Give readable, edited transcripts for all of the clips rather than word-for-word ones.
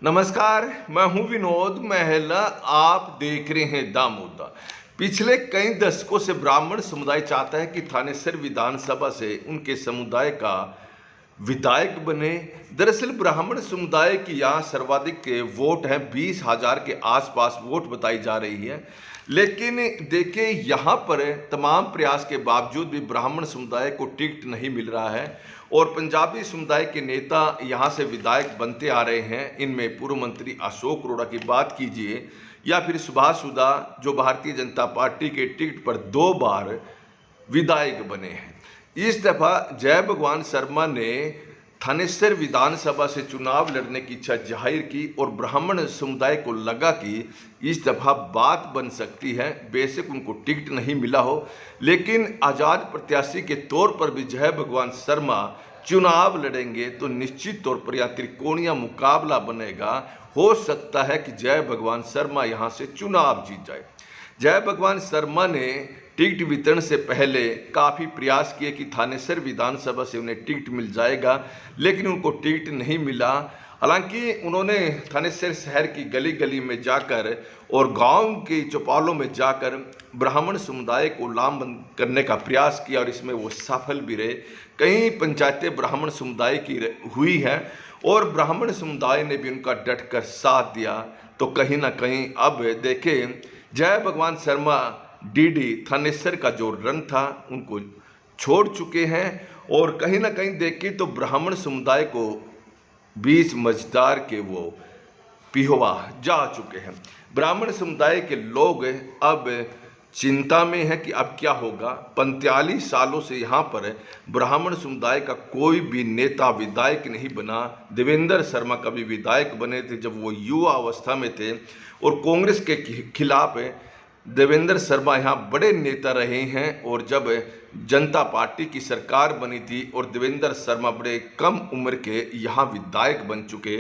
नमस्कार, मैं हूं विनोद महला। आप देख रहे हैं दामोदा। पिछले कई दशकों से ब्राह्मण समुदाय चाहता है कि थानेसर विधानसभा से उनके समुदाय का विधायक बने। दरअसल ब्राह्मण समुदाय की यहाँ सर्वाधिक के वोट हैं, 20,000 के आसपास वोट बताई जा रही है। लेकिन देखिए, यहाँ पर तमाम प्रयास के बावजूद भी ब्राह्मण समुदाय को टिकट नहीं मिल रहा है और पंजाबी समुदाय के नेता यहाँ से विधायक बनते आ रहे हैं। इनमें पूर्व मंत्री अशोक अरोड़ा की बात कीजिए या फिर सुभाष सुधा, जो भारतीय जनता पार्टी के टिकट पर 2 बार विधायक बने हैं। इस दफा जय भगवान शर्मा ने थानेसर विधानसभा से चुनाव लड़ने की इच्छा जाहिर की और ब्राह्मण समुदाय को लगा कि इस दफा बात बन सकती है। बेशक उनको टिकट नहीं मिला हो, लेकिन आज़ाद प्रत्याशी के तौर पर भी जय भगवान शर्मा चुनाव लड़ेंगे तो निश्चित तौर पर यह त्रिकोणीय मुकाबला बनेगा। हो सकता है कि जय भगवान शर्मा यहाँ से चुनाव जीत जाए। जय भगवान शर्मा ने टिकट वितरण से पहले काफ़ी प्रयास किए कि थानेसर विधानसभा से उन्हें टिकट मिल जाएगा, लेकिन उनको टिकट नहीं मिला। हालांकि उन्होंने थानेसर शहर की गली गली में जाकर और गांव के चौपालों में जाकर ब्राह्मण समुदाय को लामबंद करने का प्रयास किया और इसमें वो सफल भी रहे। कई पंचायतें ब्राह्मण समुदाय की हुई हैं और ब्राह्मण समुदाय ने भी उनका डटकर साथ दिया। तो कहीं ना कहीं अब देखें, जय भगवान शर्मा डीडी थानेसर का जो रन था उनको छोड़ चुके हैं और कहीं ना कहीं देखें तो ब्राह्मण समुदाय को 20 मझदार के वो पिहोवा जा चुके हैं। ब्राह्मण समुदाय के लोग अब चिंता में है कि अब क्या होगा। 45 सालों से यहाँ पर ब्राह्मण समुदाय का कोई भी नेता विधायक नहीं बना। देवेंद्र शर्मा कभी विधायक बने थे जब वो युवा अवस्था में थे और कांग्रेस के खिलाफ देवेंद्र शर्मा यहाँ बड़े नेता रहे हैं और जब जनता पार्टी की सरकार बनी थी और देवेंद्र शर्मा बड़े कम उम्र के यहाँ विधायक बन चुके,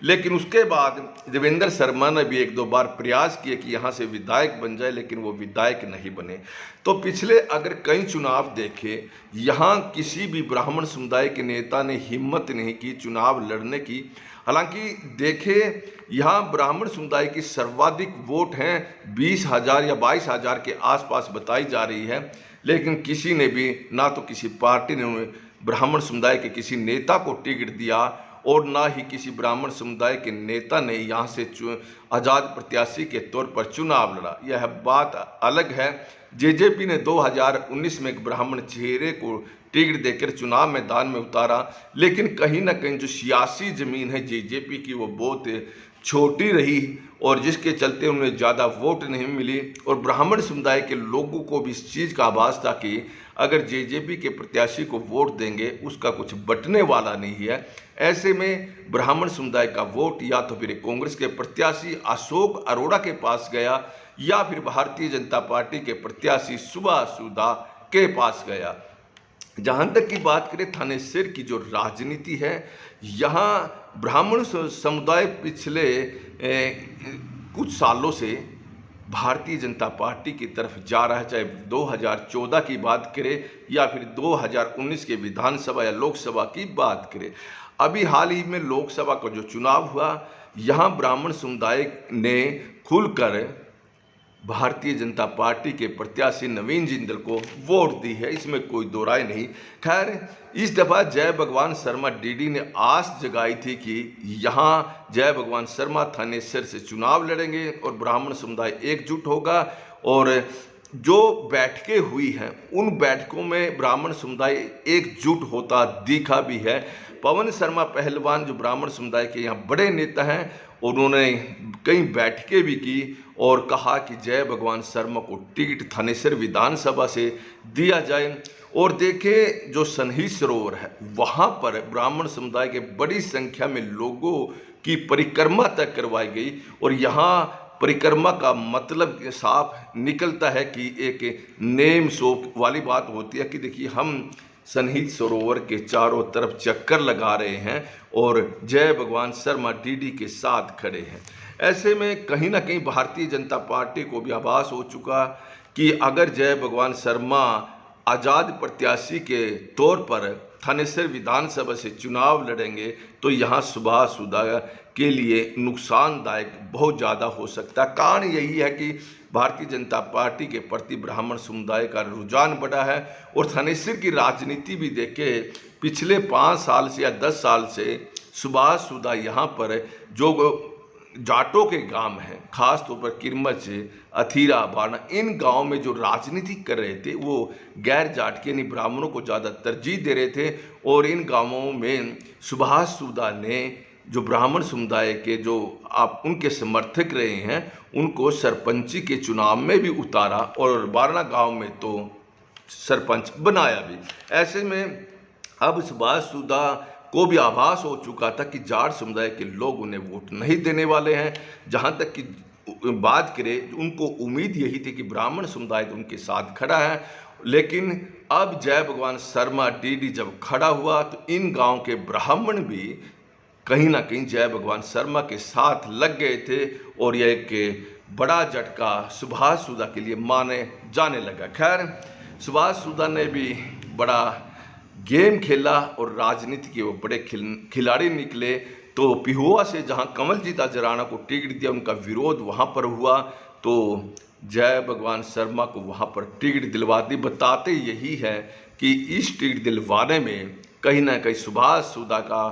लेकिन उसके बाद देवेंद्र शर्मा ने भी 1-2 बार प्रयास किए कि यहाँ से विधायक बन जाए, लेकिन वो विधायक नहीं बने। तो पिछले अगर कई चुनाव देखे, यहाँ किसी भी ब्राह्मण समुदाय के नेता ने हिम्मत नहीं की चुनाव लड़ने की। हालांकि देखें, यहाँ ब्राह्मण समुदाय की सर्वाधिक वोट हैं, 20,000 या 22,000 के आसपास बताई जा रही है, लेकिन किसी ने भी, ना तो किसी पार्टी ने ब्राह्मण समुदाय के किसी नेता को टिकट दिया और ना ही किसी ब्राह्मण समुदाय के नेता ने यहाँ से आज़ाद प्रत्याशी के तौर पर चुनाव लड़ा। यह बात अलग है। जेजेपी ने 2019 में एक ब्राह्मण चेहरे को टिकट देकर चुनाव मैदान में उतारा, लेकिन कहीं ना कहीं जो सियासी जमीन है जेजेपी की वो बहुत छोटी रही और जिसके चलते उन्हें ज़्यादा वोट नहीं मिली। और ब्राह्मण समुदाय के लोगों को भी इस चीज़ का आभास था कि अगर जेजेपी के प्रत्याशी को वोट देंगे उसका कुछ बटने वाला नहीं है। ऐसे में ब्राह्मण समुदाय का वोट या तो फिर कांग्रेस के प्रत्याशी अशोक अरोड़ा के पास गया या फिर भारतीय जनता पार्टी के प्रत्याशी सुभाष सुधा के पास गया। जहाँ तक की बात करें थानेसर की जो राजनीति है, यहाँ ब्राह्मण समुदाय पिछले कुछ सालों से भारतीय जनता पार्टी की तरफ जा रहा है। चाहे 2014 की बात करें या फिर 2019 के विधानसभा या लोकसभा की बात करें। अभी हाल ही में लोकसभा का जो चुनाव हुआ, यहाँ ब्राह्मण समुदाय ने खुलकर भारतीय जनता पार्टी के प्रत्याशी नवीन जिंदल को वोट दी है, इसमें कोई दो राय नहीं। खैर, इस दफ़ा जय भगवान शर्मा डीडी ने आस जगाई थी कि यहाँ जय भगवान शर्मा थानेसर से चुनाव लड़ेंगे और ब्राह्मण समुदाय एकजुट होगा और जो बैठकें हुई हैं उन बैठकों में ब्राह्मण समुदाय एकजुट होता दिखा भी है। पवन शर्मा पहलवान जो ब्राह्मण समुदाय के यहाँ बड़े नेता हैं, उन्होंने कई बैठकें भी की और कहा कि जय भगवान शर्मा को टिकट थानेसर विधानसभा से दिया जाए। और देखें, जो सन्ही सरोवर है वहाँ पर ब्राह्मण समुदाय के बड़ी संख्या में लोगों की परिक्रमा तक करवाई गई और यहाँ परिक्रमा का मतलब साफ निकलता है कि एक नेम शोक वाली बात होती है कि देखिए, हम सन्निहित सरोवर के चारों तरफ चक्कर लगा रहे हैं और जय भगवान शर्मा डीडी के साथ खड़े हैं। ऐसे में कहीं ना कहीं भारतीय जनता पार्टी को भी आभास हो चुका कि अगर जय भगवान शर्मा आज़ाद प्रत्याशी के तौर पर थानेसर विधानसभा से चुनाव लड़ेंगे तो यहाँ सुभाष सुधा के लिए नुकसानदायक बहुत ज़्यादा हो सकता है। कारण यही है कि भारतीय जनता पार्टी के प्रति ब्राह्मण समुदाय का रुझान बढ़ा है और थानेसर की राजनीति भी देखे पिछले 5 साल से या 10 साल से सुभाष सुधा यहाँ पर जो जाटों के गांव हैं, खास तौर पर किरमच, अथीरा, बारना, इन गांवों में जो राजनीति कर रहे थे वो गैर जाट के यानी ब्राह्मणों को ज़्यादा तरजीह दे रहे थे। और इन गांवों में सुभाष सुधा ने जो ब्राह्मण समुदाय के जो आप उनके समर्थक रहे हैं उनको सरपंची के चुनाव में भी उतारा और बारना गांव में तो सरपंच बनाया भी। ऐसे में अब सुभाष सुधा को भी आभास हो चुका था कि जाट समुदाय के लोग उन्हें वोट नहीं देने वाले हैं। जहां तक कि बात करें, उनको उम्मीद यही थी कि ब्राह्मण समुदाय तो उनके साथ खड़ा है, लेकिन अब जय भगवान शर्मा डीडी जब खड़ा हुआ तो इन गांव के ब्राह्मण भी कहीं ना कहीं जय भगवान शर्मा के साथ लग गए थे और यह एक बड़ा झटका सुभाष सुधा के लिए माने जाने लगा। खैर, सुभाष सुधा ने भी बड़ा गेम खेला और राजनीति के वो बड़े खिलाड़ी निकले। तो पिहोवा से जहां कमलजीत अजराना को टिकट दिया, उनका विरोध वहां पर हुआ तो जय भगवान शर्मा को वहां पर टिकट दिलवा दी। बताते यही है कि इस टिकट दिलवाने में कहीं ना कहीं सुभाष सुधा का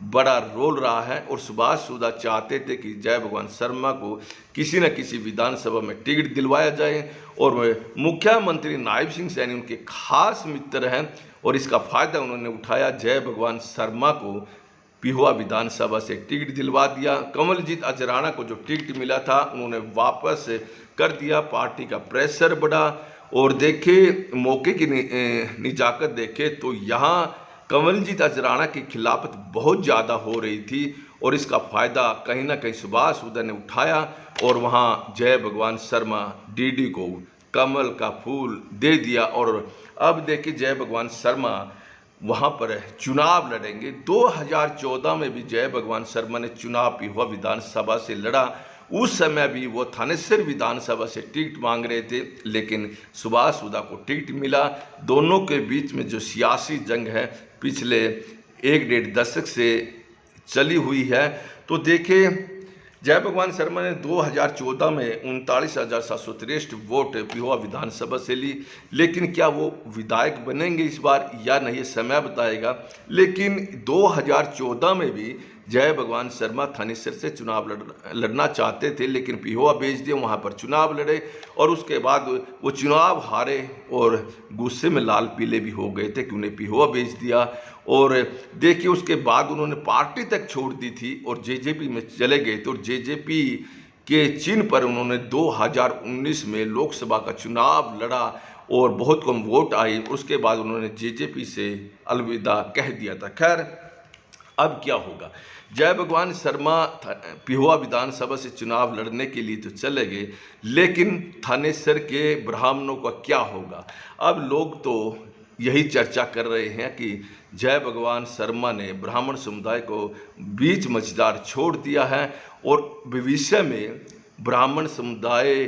बड़ा रोल रहा है और सुभाष सुधा चाहते थे कि जय भगवान शर्मा को किसी न किसी विधानसभा में टिकट दिलवाया जाए। और मुख्यमंत्री नायब सिंह सैनी उनके खास मित्र हैं और इसका फायदा उन्होंने उठाया। जय भगवान शर्मा को पिहोवा विधानसभा से टिकट दिलवा दिया। कमलजीत अजराना को जो टिकट मिला था उन्होंने वापस कर दिया। पार्टी का प्रेशर बढ़ा और देखे मौके की निजाकत देखे तो यहाँ कमलजीत अजराना की खिलाफत बहुत ज़्यादा हो रही थी और इसका फ़ायदा कहीं ना कहीं सुभाष सुधा ने उठाया और वहाँ जय भगवान शर्मा डीडी को कमल का फूल दे दिया। और अब देखिए जय भगवान शर्मा वहाँ पर चुनाव लड़ेंगे। 2014 में भी जय भगवान शर्मा ने चुनाव पिहोवा विधानसभा से लड़ा। उस समय भी वो थानेसर विधानसभा से टिकट मांग रहे थे, लेकिन सुभाष सुधा को टिकट मिला। दोनों के बीच में जो सियासी जंग है पिछले 1-1.5 दशक से चली हुई है। तो देखिए जय भगवान शर्मा ने 2014 में 39,763 वोट पिहोवा विधानसभा से ली, लेकिन क्या वो विधायक बनेंगे इस बार या नहीं, ये समय बताएगा। लेकिन 2014 में भी जय भगवान शर्मा थानेसर से चुनाव लड़ना चाहते थे, लेकिन पिहोवा भेज दिए, वहाँ पर चुनाव लड़े और उसके बाद वो चुनाव हारे और गुस्से में लाल पीले भी हो गए थे कि उन्हें पिहोवा भेज दिया। और देखिए उसके बाद उन्होंने पार्टी तक छोड़ दी थी और जेजेपी में चले गए थे और जेजेपी के चिन्ह पर उन्होंने 2019 में लोकसभा का चुनाव लड़ा और बहुत कम वोट आए। उसके बाद उन्होंने जेजेपी से अलविदा कह दिया था। खैर, अब क्या होगा? जय भगवान शर्मा पिहोवा विधानसभा से चुनाव लड़ने के लिए तो चले गए, लेकिन थानेसर के ब्राह्मणों का क्या होगा? अब लोग तो यही चर्चा कर रहे हैं कि जय भगवान शर्मा ने ब्राह्मण समुदाय को बीच मझदार छोड़ दिया है और भविष्य में ब्राह्मण समुदाय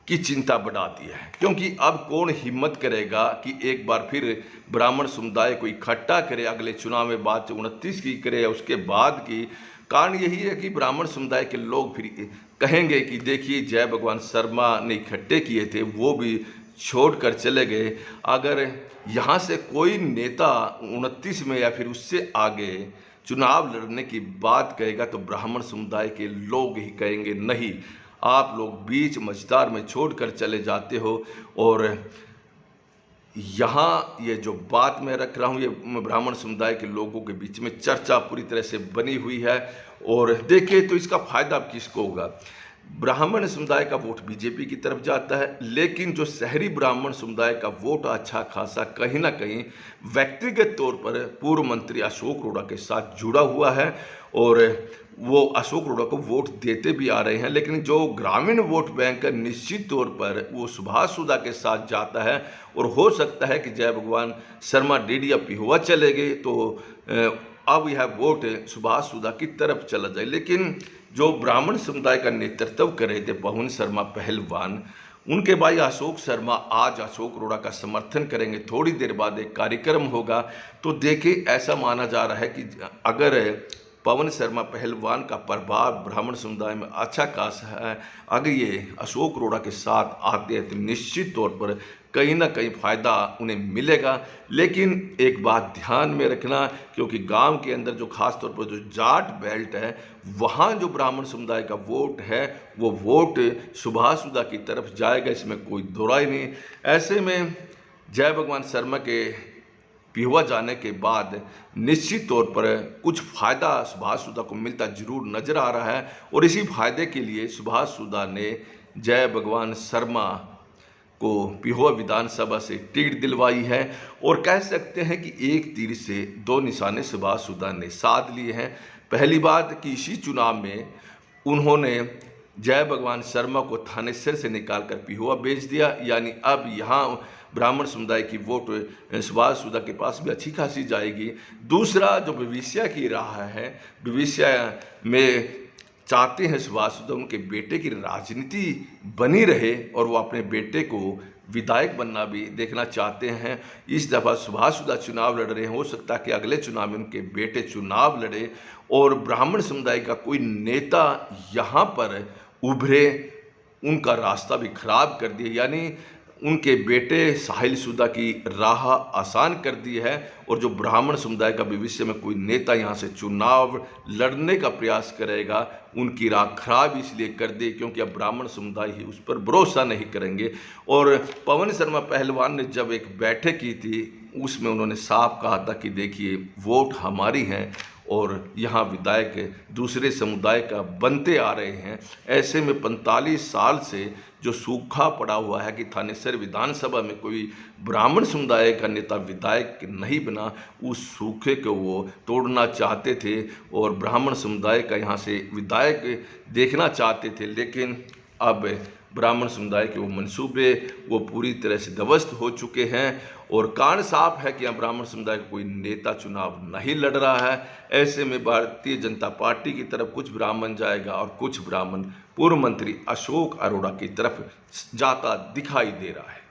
की चिंता बढ़ा दी है, क्योंकि अब कौन हिम्मत करेगा कि एक बार फिर ब्राह्मण समुदाय को इकट्ठा करे, अगले चुनाव में बात 29 की करे या उसके बाद की। कारण यही है कि ब्राह्मण समुदाय के लोग फिर कहेंगे कि देखिए जय भगवान शर्मा ने इकट्ठे किए थे, वो भी छोड़कर चले गए। अगर यहाँ से कोई नेता 29 में या फिर उससे आगे चुनाव लड़ने की बात कहेगा तो ब्राह्मण समुदाय के लोग ही कहेंगे नहीं, आप लोग बीच मझदार में छोड़कर चले जाते हो। और यहाँ ये जो बात मैं रख रहा हूँ ये ब्राह्मण समुदाय के लोगों के बीच में चर्चा पूरी तरह से बनी हुई है। और देखें तो इसका फायदा किसको होगा? ब्राह्मण समुदाय का वोट बीजेपी की तरफ जाता है, लेकिन जो शहरी ब्राह्मण समुदाय का वोट अच्छा खासा कहीं ना कहीं व्यक्तिगत तौर पर पूर्व मंत्री अशोक रोड़ा के साथ जुड़ा हुआ है और वो अशोक रोड़ा को वोट देते भी आ रहे हैं। लेकिन जो ग्रामीण वोट बैंक है निश्चित तौर पर वो सुभाष सुधा के साथ जाता है और हो सकता है कि जय भगवान शर्मा डीडी या पिहोवा चले गए तो अब यह वोट सुभाष सुधा की तरफ चला जाए। लेकिन जो ब्राह्मण समुदाय का नेतृत्व कर रहे थे पवन शर्मा पहलवान, उनके भाई अशोक शर्मा आज अशोक अरोड़ा का समर्थन करेंगे। थोड़ी देर बाद एक कार्यक्रम होगा। तो देखिए, ऐसा माना जा रहा है कि अगर पवन शर्मा पहलवान का प्रभाव ब्राह्मण समुदाय में अच्छा खासा है, अगर ये अशोक अरोड़ा के साथ आते हैं तो निश्चित तौर पर कहीं ना कहीं फायदा उन्हें मिलेगा। लेकिन एक बात ध्यान में रखना, क्योंकि गांव के अंदर जो खास तौर पर जो जाट बेल्ट है, वहाँ जो ब्राह्मण समुदाय का वोट है वो वोट सुभाष सुधा की तरफ जाएगा, इसमें कोई दो राय नहीं। ऐसे में जय भगवान शर्मा के पिहुआ जाने के बाद निश्चित तौर पर कुछ फायदा सुभाष सुधा को मिलता जरूर नजर आ रहा है, और इसी फायदे के लिए सुभाष सुधा ने जय भगवान शर्मा को पिहुआ विधानसभा से टिकट दिलवाई है। और कह सकते हैं कि एक तीर से दो निशाने सुभाष सुधा ने साध लिए हैं। पहली बात कि इसी चुनाव में उन्होंने जय भगवान शर्मा को थानेसर से निकालकर पिहुआ भेज दिया, यानी अब यहाँ ब्राह्मण समुदाय की वोट सुभाष सुधा के पास भी अच्छी खासी जाएगी। दूसरा, जो भविष्य की राह है, भविष्य में चाहते हैं सुभाष सुधा उनके बेटे की राजनीति बनी रहे और वो अपने बेटे को विधायक बनना भी देखना चाहते हैं। इस दफ़ा सुभाष सुधा चुनाव लड़ रहे हैं, हो सकता है कि अगले चुनाव में उनके बेटे चुनाव लड़े और ब्राह्मण समुदाय का कोई नेता यहाँ पर उभरे, उनका रास्ता भी खराब कर दिया, यानी उनके बेटे साहिल सुधा की राह आसान कर दी है। और जो ब्राह्मण समुदाय का भविष्य में कोई नेता यहाँ से चुनाव लड़ने का प्रयास करेगा, उनकी राह खराब इसलिए कर दी क्योंकि अब ब्राह्मण समुदाय ही उस पर भरोसा नहीं करेंगे। और पवन शर्मा पहलवान ने जब एक बैठक की थी, उसमें उन्होंने साफ कहा था कि देखिए, वोट हमारी हैं और यहाँ विधायक दूसरे समुदाय का बनते आ रहे हैं। ऐसे में 45 साल से जो सूखा पड़ा हुआ है कि थानेसर विधानसभा में कोई ब्राह्मण समुदाय का नेता विधायक नहीं बना, उस सूखे को वो तोड़ना चाहते थे और ब्राह्मण समुदाय का यहाँ से विधायक देखना चाहते थे। लेकिन अब ब्राह्मण समुदाय के वो मंसूबे वो पूरी तरह से ध्वस्त हो चुके हैं और कारण साफ है कि यहाँ ब्राह्मण समुदाय का कोई नेता चुनाव नहीं लड़ रहा है। ऐसे में भारतीय जनता पार्टी की तरफ कुछ ब्राह्मण जाएगा और कुछ ब्राह्मण पूर्व मंत्री अशोक अरोड़ा की तरफ जाता दिखाई दे रहा है।